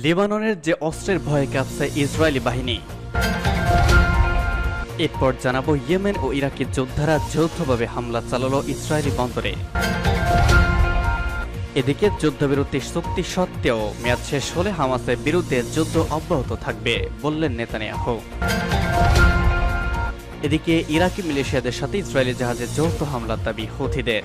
লেবাননের যে অস্ত্রের ভয়ে কাঁপছে ইসরায়েলি বাহিনী। এরপর জানাবো ইয়েমেন ও ইরাকি যোদ্ধারা যৌথভাবে হামলা চালালো ইসরায়েলি বন্দরে। এদিকে যুদ্ধবিরতি চুক্তি সত্ত্বেও মেয়াদ শেষ হলে হামাসের বিরুদ্ধে যুদ্ধ অব্যাহত থাকবে বললেন নেতানিয়াহু। এদিকে ইরাকি মিলিশিয়াদের সাথে ইসরায়েলি জাহাজে যৌথ হামলার দাবি হুথিদের।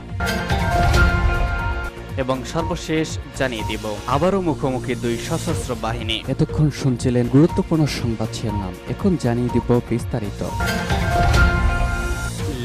এবং সর্বশেষ জানিয়ে দিব আবারও মুখোমুখি দুই সশস্ত্র বাহিনী। এতক্ষণ শুনছিলেন গুরুত্বপূর্ণ সংবাদ শিরোনাম, এখন জানিয়ে দিব বিস্তারিত।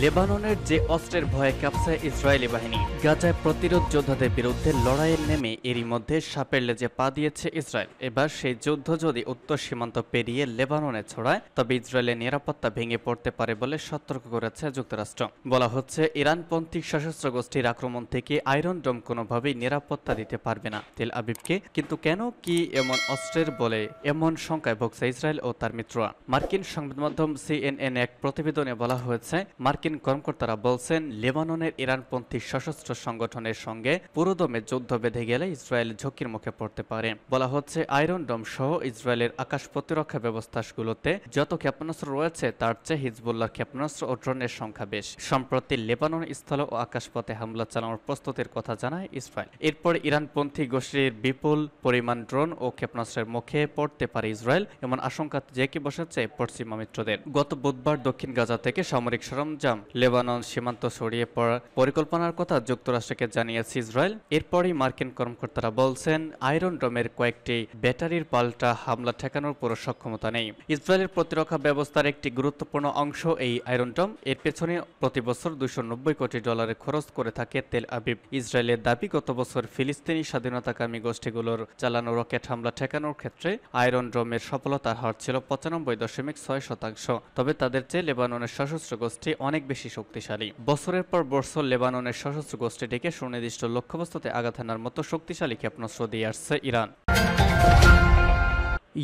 লেবাননের যে অস্ত্রের ভয়ে কাঁপছে ইসরায়েলি বাহিনী। গাজায় প্রতিরোধ যোদ্ধাদের বিরুদ্ধে লড়াইয়ের নেমে এরই মধ্যে সাপের লেজে পা দিয়েছে ইসরায়েল। এবার সেই যুদ্ধ যদি উত্তর সীমান্ত পেরিয়ে লেবাননে ছড়ায় তবে ইসরায়েলের নিরাপত্তা ভেঙে পড়তে পারে বলে সতর্ক করেছে যুক্তরাষ্ট্র। বলা হচ্ছে ইরানপন্থী সশস্ত্র গোষ্ঠীর আক্রমণ থেকে আয়রন ডোম কোনোভাবেই নিরাপত্তা দিতে পারবে না তেল আবিবকে। কিন্তু কেন কি এমন অস্ত্রের বলে এমন শঙ্কায় ভুগছে ইসরায়েল ও তার মিত্ররা। মার্কিন সংবাদ মাধ্যম CNN এক প্রতিবেদনে বলা হয়েছে মার্কিন কর্মকর্তারা বলছেন লেবাননের ইরানপন্থী সশস্ত্র সংগঠনের সঙ্গে পুরোদমে যুদ্ধ বেঁধে গেলে ইসরায়েল ঝুঁকির মুখে পড়তে পারে। বলা হচ্ছে আয়রন ডোম সহ ইসরায়েলের আকাশ প্রতিরক্ষা ব্যবস্থাগুলোতে যত ক্ষেপণাস্ত্র রয়েছে তার চেয়ে হিজবুল্লাহর ক্ষেপণাস্ত্র ও ড্রোনের সংখ্যা বেশ। সম্প্রতি লেবানন স্থল ও আকাশপথে হামলা চালানোর প্রস্তুতির কথা জানায় ইসরায়েল। এরপর ইরানপন্থী গোষ্ঠীর বিপুল পরিমাণ ড্রোন ও ক্ষেপণাস্ত্রের মুখে পড়তে পারে ইসরায়েল, এমন আশঙ্কা জেঁকে বসেছে পশ্চিমা মিত্রদের। গত বুধবার দক্ষিণ গাজা থেকে সামরিক সরঞ্জাম লেবানন সীমান্ত ছড়িয়ে পড়ার পরিকল্পনার কথা যুক্তরাষ্ট্রকে জানিয়েছে ইসরায়েল। এরপরই মার্কিন কর্মকর্তারা বলছেন আয়রন ডোমের কয়েকটি ব্যাটারির পাল্টা হামলা ঠেকানোর পুরো সক্ষমতা নেই। ইসরায়েলের প্রতিরক্ষা ব্যবস্থার একটি গুরুত্বপূর্ণ অংশ এই আয়রন ডোম। এর পেছনে প্রতি বছর $290 কোটি খরচ করে থাকে তেল আবিব। ইসরায়েলের দাবি গত বছর ফিলিস্তিনি স্বাধীনতাকামী গোষ্ঠীগুলোর চালানো রকেট হামলা ঠেকানোর ক্ষেত্রে আয়রন ডোমের সফলতার হার ছিল 95.6%। তবে তাদের চেয়ে লেবাননের সশস্ত্র গোষ্ঠী অনেক বেশি শক্তিশালী। বছরের পর বছর লেবাননের সশস্ত্র গোষ্ঠীটিকে সুনির্দিষ্ট লক্ষ্যবস্তুতে আঘাত হানার মতো শক্তিশালী ক্ষেপণাস্ত্র দিয়ে আসছে ইরান।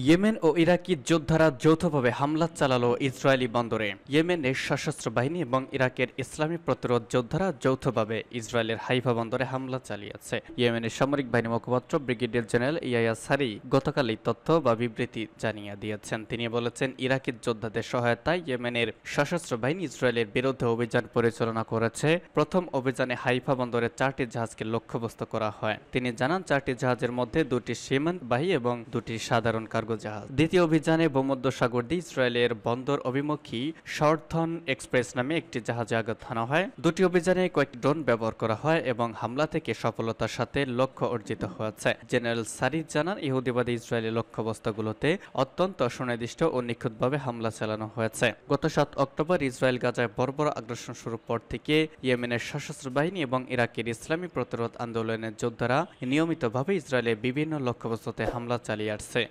ইয়েমেন ও ইরাকি যোদ্ধারা যৌথভাবে হামলা চালালো ইসরায়েলি বন্দরে। ইয়েমেনের সশস্ত্র বাহিনী এবং ইরাকের ইসলামী প্রতিরোধ যোদ্ধারা যৌথভাবে ইসরায়েলের হাইফা বন্দরে হামলা চালিয়েছে। ইয়েমেনের সামরিক বাহিনী মুখপাত্র ব্রিগেডিয়ার জেনারেল ইয়ায়া সারি গতকাল এই তথ্য বা বিবৃতি জানিয়ে দিয়েছেন। তিনি বলেছেন ইরাকের যোদ্ধাদের সহায়তায় ইয়েমেনের সশস্ত্র বাহিনী ইসরায়েলের বিরুদ্ধে অভিযান পরিচালনা করেছে। প্রথম অভিযানে হাইফা বন্দরে 4টি জাহাজকে লক্ষ্যবস্তু করা হয়। তিনি জানান 4টি জাহাজের মধ্যে 2টি সীমান্তবাহী এবং 2টি সাধারণ কার্গো জাহাজ। দ্বিতীয় অভিযানে ভূমধ্যসাগর দিয়ে ইসরায়েলের বন্দর অভিমুখী শর্টথন এক্সপ্রেস নামে একটি জাহাজে আঘাত হানা হয়। 2টি অভিযানে কয়েকটি ড্রোন ব্যবহার করা হয় এবং হামলা থেকে সফলতার সাথে লক্ষ্য অর্জিত হয়েছে। জেনারেল সারি জানান ইহুদিবাদী ইসরায়েলের লক্ষ্যবস্তুগুলোতে অত্যন্ত সুনির্দিষ্ট ও নিখুঁতভাবে হামলা চালানো হয়েছে। গত 7 অক্টোবর ইসরায়েল গাজায় বর্বর আগ্রাসন শুরুর পর থেকে ইয়েমেনের সশস্ত্র বাহিনী এবং ইরাকের ইসলামী প্রতিরোধ আন্দোলনের যোদ্ধারা নিয়মিতভাবে ইসরায়েলের বিভিন্ন লক্ষ্যবস্তুতে হামলা চালিয়ে আসছে।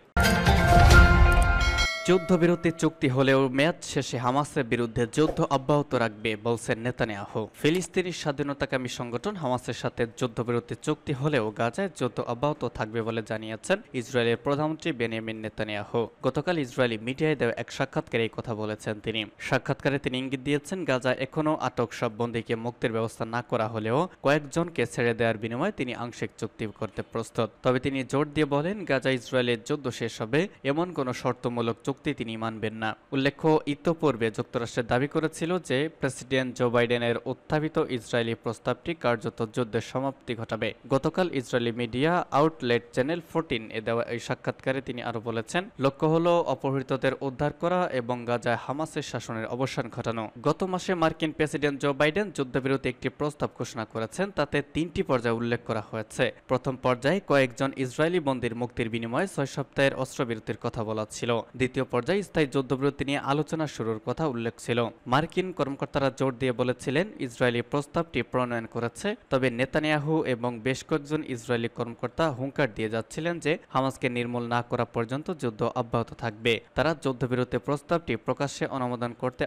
যুদ্ধবিরতি চুক্তি হলেও মেয়াদ শেষে হামাসের বিরুদ্ধে যুদ্ধ অব্যাহত রাখবে বলছেন নেতানিয়াহু। ফিলিস্তিনি স্বাধীনতাকামী সংগঠন হামাসের সাথে যুদ্ধবিরতি চুক্তি হলেও গাজায় যুদ্ধ অব্যাহত থাকবে বলে জানিয়েছেন ইসরায়েলের প্রধানমন্ত্রী বেনিয়ামিন নেতানিয়াহু। গতকাল ইসরায়েলি মিডিয়ায় দেওয়া এক সাক্ষাৎকারে এই কথা বলেছেন তিনি। সাক্ষাৎকারে তিনি ইঙ্গিত দিয়েছেন গাজায় এখনও আটক সব বন্দীকে মুক্তির ব্যবস্থা না করা হলেও কয়েকজনকে ছেড়ে দেওয়ার বিনিময়ে তিনি আংশিক চুক্তি করতে প্রস্তুত। তবে তিনি জোর দিয়ে বলেন গাজা ইসরায়েলের যুদ্ধ শেষ হবে এমন কোনো শর্তমূলক চুক্তি তিনি মানবেন না। উল্লেখ্য ইতোপূর্বে যুক্তরাষ্ট্র দাবি করেছিল যে প্রেসিডেন্ট জো বাইডেনের উত্থাপিত ইসরায়েলি প্রস্তাবটি কার্যত যুদ্ধের সমাপ্তি ঘটাবে। গতকাল ইসরায়েলি মিডিয়া আউটলেট চ্যানেল 14 এ দেওয়া এই সাক্ষাৎকারে তিনি আরো বলেছেন লক্ষ্য হলো অপহৃতদের উদ্ধার করা এবং গাজায় হামাসের শাসনের অবসান ঘটানো। গত মাসে মার্কিন প্রেসিডেন্ট জো বাইডেন যুদ্ধবিরতি একটি প্রস্তাব ঘোষণা করেছেন। তাতে 3টি পর্যায়ে উল্লেখ করা হয়েছে। প্রথম পর্যায়ে কয়েকজন ইসরায়েলি বন্দীর মুক্তির বিনিময়ে 6 সপ্তাহের অস্ত্রবিরতির কথা বলা ছিল। দ্বিতীয় পর্যায়ে স্থায়ী যুদ্ধবিরতি নিয়ে আলোচনা শুরুর কথা উল্লেখ ছিল। মার্কিন কর্মকর্তারা জোর দিয়ে বলেছিলেন ইসরায়েলি প্রস্তাবটি প্রণয়ন করেছে। তবে নেতানিয়াহু এবং বেশ কয়েকজন ইসরায়েলি কর্মকর্তা হুঙ্কার দিয়ে যাচ্ছিলেন যে হামাসকে নির্মূল না করা পর্যন্ত যুদ্ধ অব্যাহত থাকবে। তারা যুদ্ধবিরতি প্রস্তাবটি প্রকাশ্যে অনুমোদন করতে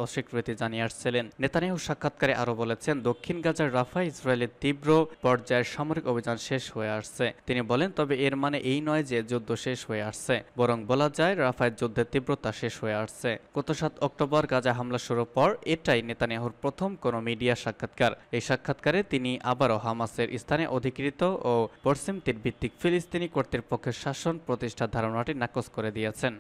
অস্বীকৃতি জানিয়ে আসছিলেন। নেতানিয়াহু সাক্ষাৎকারে আরো বলেছেন দক্ষিণ গাজার রাফায় ইসরায়েলের তীব্র পর্যায়ের সামরিক অভিযান শেষ হয়ে আসছে। তিনি বলেন তবে এর মানে এই নয় যে যুদ্ধ শেষ হয়ে আসছে, বরং বলা যায় রাফায় গাজায় যুদ্ধের তীব্রতা শেষ হয়ে আসছে। গত 7 অক্টোবর গাজা হামলা শুরুর পর এটাই নেতানিয়াহুর প্রথম কোনো মিডিয়া সাক্ষাৎকার। এই সাক্ষাৎকারে তিনি আবারও হামাসের স্থানে অধিকৃত ও পশ্চিম তীর ভিত্তিক ফিলিস্তিনি কর্তৃপক্ষের শাসন প্রতিষ্ঠার ধারণাটি নাকচ করে দিয়েছেন।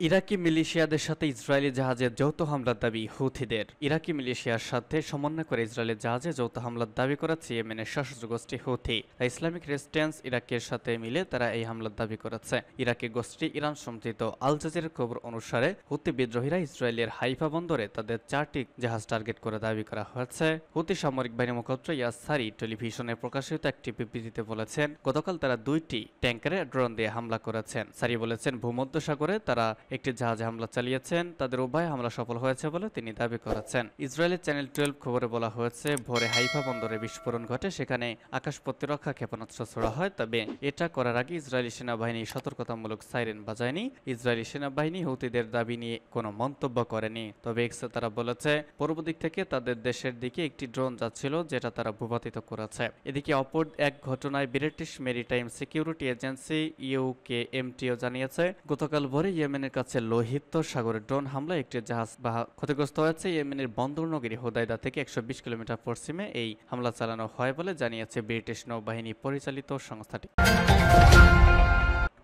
ইরাকি মিলিশিয়াদের সাথে ইসরায়েলি জাহাজের যৌথ হামলার দাবি হুথিদের। ইরাকি মিলিশিয়ার সাথে সমন্বয় করে ইসরায়েলের জাহাজে যৌথ হামলার দাবি করেছে ইয়েমেনের সশস্ত্র গোষ্ঠী হুথি। ইসলামিক রেজিস্ট্যান্স ইরাকের সাথে মিলে তারা এই হামলার দাবি করেছে। ইরাকি গোষ্ঠী ইরান সমর্থিত আল জাজিরার খবর অনুসারে হুথি বিদ্রোহীরা ইসরায়েলের হাইফা বন্দরে তাদের 4টি জাহাজ টার্গেট করে দাবি করা হয়েছে। হুথি সামরিক বাহিনী মুখপাত্র ইয়াসারি টেলিভিশনে প্রকাশিত একটি বিবৃতিতে বলেছেন, গতকাল তারা 2টি ট্যাঙ্কারে ড্রোন দিয়ে হামলা করেছেন। সারি বলেছেন, ভূমধ্যসাগরে তারা একটি জাহাজে হামলা চালিয়েছেন। তাদের উভয় হামলা সফল হয়েছে বলে তিনি দাবি করেছেন। ইসরায়েলের চ্যানেল 12 খবরে বলা হয়েছে, ভোরে হাইফা বন্দরে বিস্ফোরণ ঘটে, সেখানে আকাশ প্রতিরক্ষা ক্ষেপণাস্ত্র ছোড়া হয়। তবে এটা করার আগে ইসরায়েলি সেনাবাহিনী সতর্কতামূলক সাইরেন বাজায়নি। ইসরায়েলি সেনাবাহিনী হুতিদের দাবি নিয়ে কোনো মন্তব্য করেনি। তবে এক্সে তারা বলেছে, পূর্ব দিক থেকে তাদের দেশের দিকে একটি ড্রোন যাচ্ছিল, যেটা তারা ভূপাতিত করেছে। এদিকে অপর এক ঘটনায় British maritime security agency UKMTO জানিয়েছে, গতকাল ভোরে ইয়েমেনের কাছে লোহিত সাগরের ড্রোন হামলায় একটি জাহাজ ক্ষতিগ্রস্ত হয়েছে। ইয়েমেনের বন্দর নগরী হুদাইদা থেকে 120 কিলোমিটার পশ্চিমে এই হামলা চালানো হয় বলে জানিয়েছে ব্রিটিশ নৌবাহিনী পরিচালিত সংস্থাটি।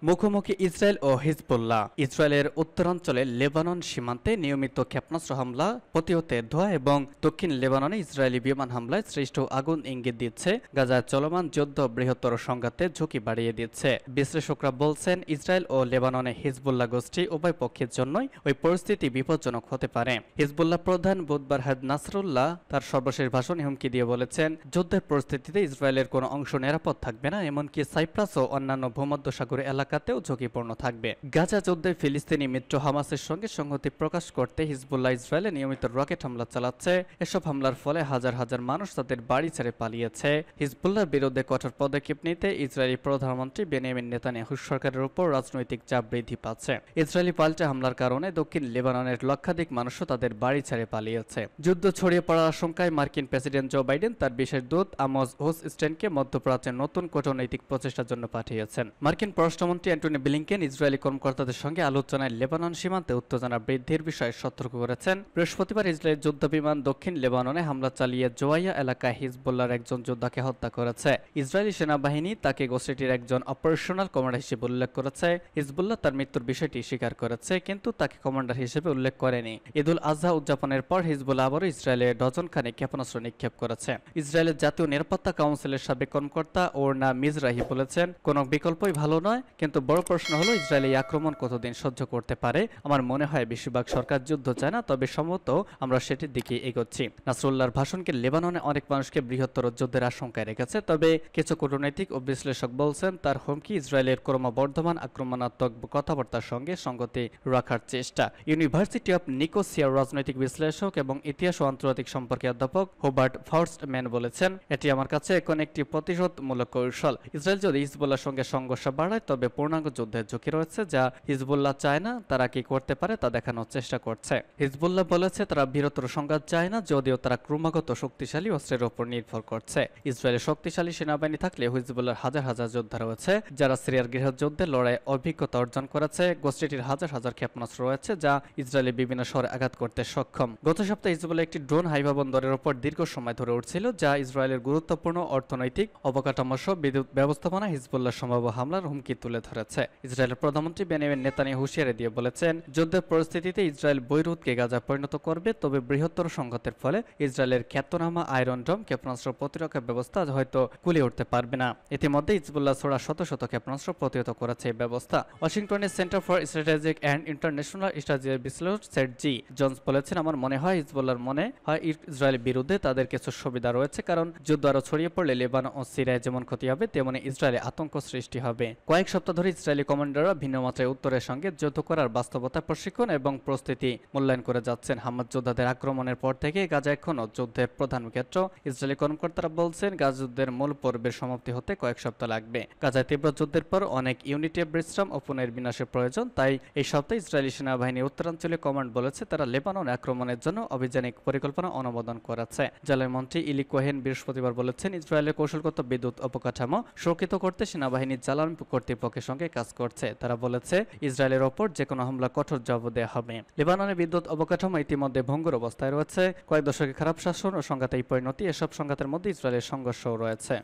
মুখোমুখি ইসরায়েল ও হিজবুল্লাহ। ইসরায়েলের উত্তরাঞ্চলে লেবানন সীমান্তে নিয়মিত ক্ষেপণাস্ত্র হামলা প্রতিহতে ধোয়া এবং দক্ষিণ লেবাননে ইসরায়েলি বিমান হামলায় সৃষ্ট আগুন ইঙ্গিত দিচ্ছে গাজায় চলমান যুদ্ধ বৃহত্তর সংঘাতের ঝুঁকি বাড়িয়ে দিচ্ছে। বিশ্লেষকরা বলছেন, ইসরায়েল ও লেবাননে হিজবুল্লাহ গোষ্ঠী উভয় পক্ষের জন্যই ওই পরিস্থিতি বিপজ্জনক হতে পারে। হিজবুল্লাহ প্রধান বুধবার হাদ নাসরুল্লাহ তার সর্বশেষ ভাষণে হুমকি দিয়ে বলেছেন, যুদ্ধের পরিস্থিতিতে ইসরায়েলের কোনো অংশ নিরাপদ থাকবে না, এমনকি সাইপ্রাস ও অন্যান্য ভূমধ্যসাগরীয় এলাকাতেও ঝুঁকিপূর্ণ থাকবে। গাজা যুদ্ধে ফিলিস্তিনি মিত্র হামাসের সঙ্গে সংহতি প্রকাশ করতে হিজবুল্লাহ ইসরায়েলে নিয়মিত রকেট হামলা চালাচ্ছে। এসব হামলার ফলে হাজার হাজার মানুষ তাদের বাড়ি ছেড়ে পালিয়েছে। হিজবুল্লাহর বিরুদ্ধে কঠোর পদক্ষেপ নিতে ইসরায়েলি প্রধানমন্ত্রী বেনিয়ামিন নেতানিয়াহু সরকারের উপর রাজনৈতিক চাপ বৃদ্ধি পাচ্ছে। ইসরায়েলি পাল্টা হামলার কারণে দক্ষিণ লেবাননের লক্ষাধিক মানুষও তাদের বাড়ি ছেড়ে পালিয়েছে। যুদ্ধ ছড়িয়ে পড়ার আশঙ্কায় মার্কিন প্রেসিডেন্ট জো বাইডেন তার বিশেষ দূত আমোস হোচস্টেইনকে মধ্যপ্রাচ্যে নতুন কূটনৈতিক প্রচেষ্টার জন্য পাঠিয়েছেন। মার্কিন পররাষ্ট্রমন্ত্রী অ্যান্টনি ব্লিংকেন ইসরায়েলি কর্মকর্তাদের সঙ্গে আলোচনায় লেবানন সীমান্তে উত্তেজনা বৃদ্ধির বিষয়ে সতর্ক করেছেন। বৃহস্পতিবার ইসরায়েল যুদ্ধবিমান দক্ষিণ লেবাননে হামলা চালিয়ে জোয়াইয়া এলাকায় হিজবুল্লাহর একজন যোদ্ধাকে হত্যা করেছে। ইসরায়েলি সেনাবাহিনী তাকে গোষ্ঠীটির একজন অপারেশনাল কমান্ডার হিসেবে উল্লেখ করেছে। হিজবুল্লাহ তার মৃত্যুর বিষয়টি স্বীকার করেছে, কিন্তু তাকে কমান্ডার হিসেবে উল্লেখ করেনি। ঈদুল আজহা উদযাপনের পর হিজবুল্লাহ আবারও ইসরায়েলে ডজনখানেক ক্ষেপণাস্ত্র নিক্ষেপ করেছে। ইসরায়েলের জাতীয় নিরাপত্তা কাউন্সিলের সাবেক কর্মকর্তা ওরনা মিজরাহি বলেছেন, কোনো বিকল্পই ভালো নয়, কিন্তু বড় প্রশ্ন হলো ইসরায়েল এই আক্রমণ কতদিন সহ্য করতে পারে। আমার মনে হয় বেশিরভাগ সরকার যুদ্ধ চায় না, তবে সম্ভবত আমরা সেটির দিকে এগোচ্ছি। নাসরুল্লাহর ভাষণকে লেবাননে অনেক মানুষকে বৃহত্তর যুদ্ধের আশঙ্কায় রেখেছে, তবে কিছু কূটনৈতিক ও বিশ্লেষক বলছেন তার হুমকি ইসরায়েলের ক্রমবর্ধমান আক্রমণাত্মক কথাবার্তার সঙ্গে সঙ্গতি রাখার চেষ্টা। ইউনিভার্সিটি অব নিকোসিয়ার রাজনৈতিক বিশ্লেষক এবং ইতিহাস ও আন্তর্জাতিক সম্পর্কে অধ্যাপক হোবার্ট ফার্স্টম্যান বলেছেন, এটি আমার কাছে এখন একটি প্রতিশোধমূলক কৌশল। ইসরায়েল যদি হিজবুল্লাহর সঙ্গে সংঘর্ষ বাড়ায় তবে পূর্ণাঙ্গ যুদ্ধের ঝুঁকি রয়েছে, যা হিজবুল্লাহ চায় না। তারা কি করতে পারে তা দেখানোর চেষ্টা করছে। হিজবুল্লাহ বলেছে তারা বৃহত্তর সংঘাত চায় না, যদিও তারা ক্রমাগত শক্তিশালী অস্ত্রের উপর নির্ভর করছে। ইসরায়েলের শক্তিশালী সেনাবাহিনী থাকলে হিজবুল্লাহর হাজার হাজার যোদ্ধা রয়েছে, যারা সিরিয়ার গৃহযুদ্ধে লড়াই অভিজ্ঞতা অর্জন করেছে। গোষ্ঠীটির হাজার হাজার ক্ষেপণাস্ত্র রয়েছে, যা ইসরায়েলের বিভিন্ন শহরে আঘাত করতে সক্ষম। গত সপ্তাহে হিজবুল্লাহ একটি ড্রোন হাইফা বন্দরের উপর দীর্ঘ সময় ধরে উঠছিল, যা ইসরায়েলের গুরুত্বপূর্ণ অর্থনৈতিক অবকাঠামো সহ বিদ্যুৎ ব্যবস্থাপনা হিজবুল্লাহ সম্ভাব্য হামলার হুমকি তুলে ধরেছে। ইসরায়েলের প্রধানমন্ত্রী বেনিয়ামিন নেতানিয়াহু হুঁশিয়ারি দিয়ে বলেছেন, যুদ্ধের পরিস্থিতিতে ইসরায়েল বৈরুতকে গাজা পরিণত করবে, তবে বৃহত্তর সংঘাতের ফলে ইসরায়েলের খ্যাতনামা আয়রন ডোম ক্ষেপণাস্ত্র প্রতিরক্ষা ব্যবস্থা হয়তো কুলিয়ে উঠতে পারবে না। ইতিমধ্যে হিজবুল্লাহ ছোড়া শত শত ক্ষেপণাস্ত্র প্রতিহত করেছে এই ব্যবস্থা। ওয়াশিংটনের centre for strategic and international strategy বিশ্লেষক সেট জি জনস বলেছেন, আমার মনে হয় হিজবুল্লাহর মনে হয় ইসরায়েলের বিরুদ্ধে তাদের কিছু সুবিধা রয়েছে, কারণ যুদ্ধ আরো ছড়িয়ে পড়লে লেবানন ও সিরিয়ায় যেমন ক্ষতি হবে তেমনি ইসরায়েলে আতঙ্ক সৃষ্টি হবে। কয়েক সপ্তাহ ধরে ইসরায়েলি কমান্ডাররা ভিন্ন মাত্রায় উত্তরের সঙ্গে যুদ্ধ করার বাস্তবতা প্রশিক্ষণ এবং প্রস্তুতি মূল্যায়ন করে যাচ্ছেন। হামাস যোদ্ধাদের আক্রমণের পর থেকে গাজা এখনও যুদ্ধের প্রধান ক্ষেত্র। ইসরায়েলি কর্মকর্তারা বলছেন, গাজা যুদ্ধের মূল পর্বের সমাপ্তি হতে কয়েক সপ্তাহ লাগবে। গাজায় তীব্র যুদ্ধের পর অনেক ইউনিটের বিশ্রাম ও পুনর্বিন্যাসের প্রয়োজন, তাই এই সপ্তাহে ইসরায়েলি সেনাবাহিনীর উত্তরাঞ্চলীয় কমান্ড বলেছে তারা লেবানন আক্রমণের জন্য অভিযানিক পরিকল্পনা অনুমোদন করেছে। জ্বালানি মন্ত্রী ইলি কোহেন বৃহস্পতিবার বলেছেন, ইসরায়েলের কৌশলগত বিদ্যুৎ অবকাঠামো সুরক্ষিত করতে সেনাবাহিনীর জ্বালানি কর্তৃপক্ষের সঙ্গে কাজ করছে। তারা বলেছে ইসরায়েলের ওপর যে কোনো হামলা কঠোর জবাব দেওয়া হবে। লেবাননের বিদ্যুৎ অবকাঠামো ইতিমধ্যে ভঙ্গুর অবস্থায় রয়েছে। কয়েক দশকের খারাপ শাসন ও সংঘাতের পরিণতি, এসব সংঘাতের মধ্যে ইসরায়েলের সংঘর্ষও রয়েছে।